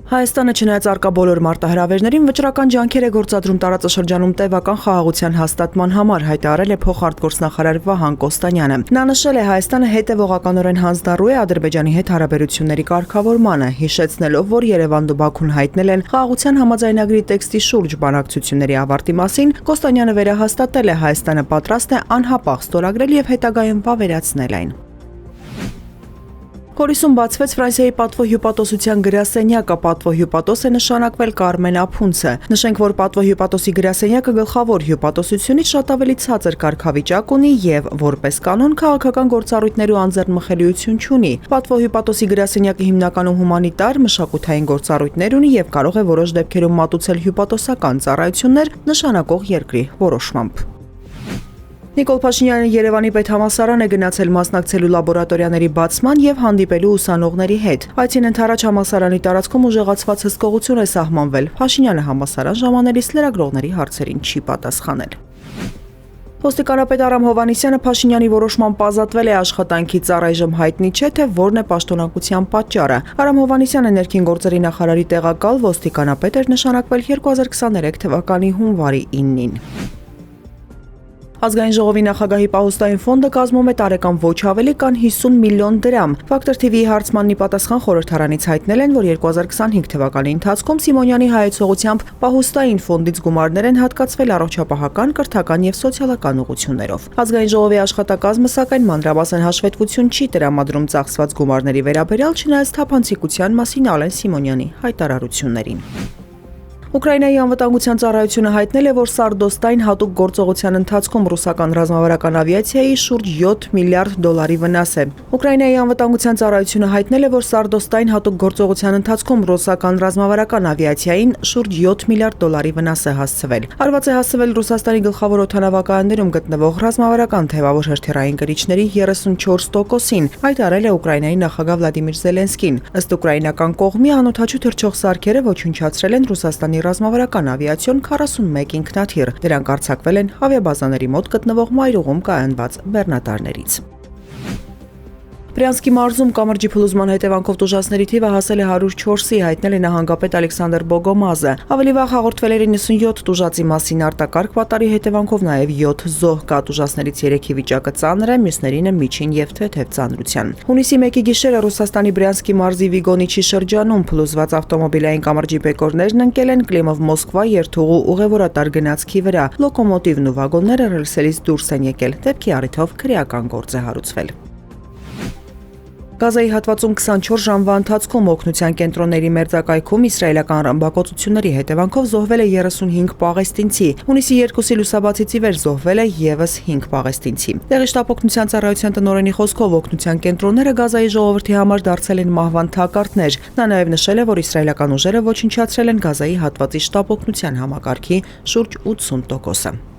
Հայաստանը չնայած առկա բոլոր մարտահրավերներին վճռական ջանքեր է գործադրում տարածաշրջանում տևական խաղաղության հաստատման համար, հայտարարել է փոխարտգործնախարար Վահան Կոստանյանը։ Նա նշել է, Հայաստանը հետևողականորեն հանձնառու է Ադրբեջանի հետ հարաբերությունների կարգավորմանը, հիշեցնելով, որ Երևանն ու Բաքուն հայտնել են խաղաղության համաձայնագրի տեքստի շուրջ բանակցությունների ավարտի մասին, Կոստանյանը վերահաստատել է, Հայաստանը պատրաստ է անհապաղ ստորագրել եւ հետագայում վավերացնել այն։ Գորիսում բացվեց Ֆրանսիայի պատվո-հյուպատոսության գրասենյակը, պատվո-հյուպատոս է նշանակվել Կարմեն Ափունցը։ Նշենք, որ պատվո-հյուպատոսի գրասենյակը գլխավոր հյուպատոսությունից շատ ավելի ցածր կարգավիճակ ունի եւ, որպես կանոն, քաղաքական գործառույթներու անձեռնմխելիություն չունի։ Պատվո-հյուպատոսի գրասենյակը հիմնականում հումանիտար, մշակութային գործառույթներ ունի եւ կարող է որոշ դեպքերում մատուցել հյուպատոսական ծառայություններ նշանակող երկրի որոշմամբ։ Նիկոլ Փաշինյանը Երևանի պետհամալսարան է գնացել մասնակցելու լաբորատորիաների բացման եւ հանդիպելու ուսանողների հետ։ Այցին ընդառաջ համալսարանի տարածքում ուժեղացված հսկողություն է սահմանվել։ Փաշինյանը համալսարան ժամանելիս լրագրողների հարցերին չի պատասխանել։ Ոստիկանապետ Արամ Հովհաննիսյանը Փաշինյանի որոշմամբ ազատվել է աշխատանքից, առայժմ հայտնի չէ, թե որն է պաշտոնակության պատճառը։ Արամ Հովհաննիսյանը ներքին գործերի նախարարի տեղակալ ոստիկանապետ էր նշանակվել 2023 թվականի հունվարի 9-ին։ Ազգային ժողովի նախագահի պահուստային ֆոնդը կազմում է տարեկան ոչ ավելի քան 50 միլիոն դրամ։ Ֆակտոր TV-ի հարցմանի պատասխան խորհրդարանից հայտնել են, որ 2025 թվականի ընթացքում Սիմոնյանի հայեցողությամբ պահուստային ֆոնդից գումարներ են հատկացվել առողջապահական, կրթական եւ սոցիալական ուղղություններով։ Ազգային ժողովի աշխատակազմը սակայն մանրամասն հաշվետվություն չի տրամադրում ծախսված գումարների վերաբերյալ, չնայած թափանցիկության մասին Ալեն Սիմոնյանի հայտարարություններին։ Ուկրաինայի անվտանգության ծառայությունը հայտնել է, որ Սարդոստայն հատուկ գործողության ընթացքում ռուսական ռազմավարական ավիացիայի շուրջ 7 միլիարդ դոլարի վնաս է։ Ուկրաինայի անվտանգության ծառայությունը հայտնել է, որ Սարդոստայն հատուկ գործողության ընթացքում ռուսական ռազմավարական ավիացիային շուրջ 7 միլիարդ դոլարի վնաս է հասցվել։ Հարված է հասցվել Ռուսաստանի գլխավոր օդանավակայաններում գտնվող ռազմավարական թեւավոր հրթիռային կրիչների 34%-ին, հայտարարել է Ուկրաինայի նախագահ Վլադիմիր Զելենսկին։ Ըստ ուկրաինական կողմի անօդաչու թռչող սարքերը ոչնչացրել են Ռուսաստանի ռազմավարական ավիացիոն 41 ինքնաթիռ։ Դրանք արձակվել են ավիաբազաների մոտ գտնվող մայրուղում կայանված բեռնատարներից։ Բրյանսկի մարզում կամրջի փլուզման հետևանքով տուժածների թիվը հասել է 104-ի, հայտնել է նահանգապետ Ալեքսանդր Բոգոմազը։ Ավելի վաղ հաղորդվել էր 97 տուժածի մասին, արտակարգ պատարի հետևանքով նաև 7 զոհ կա, տուժածներից 3-ի վիճակը ծանր է, մյուսներինը միջին եւ թեթև ծանրության։ Հունիսի 1-ի գիշերը Ռուսաստանի Բրյանսկի մարզի Վիգոնիչի շրջանում փլուզված ավտոմոբիլային կամրջի բեկորներն ընկել են Կլիմով-Մոսկվա երթուղու ուղևորատար գնացքի վրա։ Լոկոմոտիվն ու վագոնները ռելսերից դուրս են եկել։ Դեպքի առիթով քրեական գործ է հարուցվել։ Գազայի հատվածում 24 ժամվա ընթացքում օգնության կենտրոնների մերձակայքում իսրայելական ռմբակոծությունների հետևանքով զոհվել է 35 պաղեստինցի։ Հունիսի 2-ի լուսաբացից ի վեր զոհվել է եւս 5 պաղեստինցի։ Տեղի շտապ օգնության ծառայության տնօրենի խոսքով օգնության կենտրոնները Գազայի ժողովրդի համար դարձել են մահվան թակարդներ։ Նա նաև նշել է, որ իսրայելական ուժերը ոչնչացրել են Գազայի հատվածի շտապ օգնության համակարգի շուրջ 80%-ը։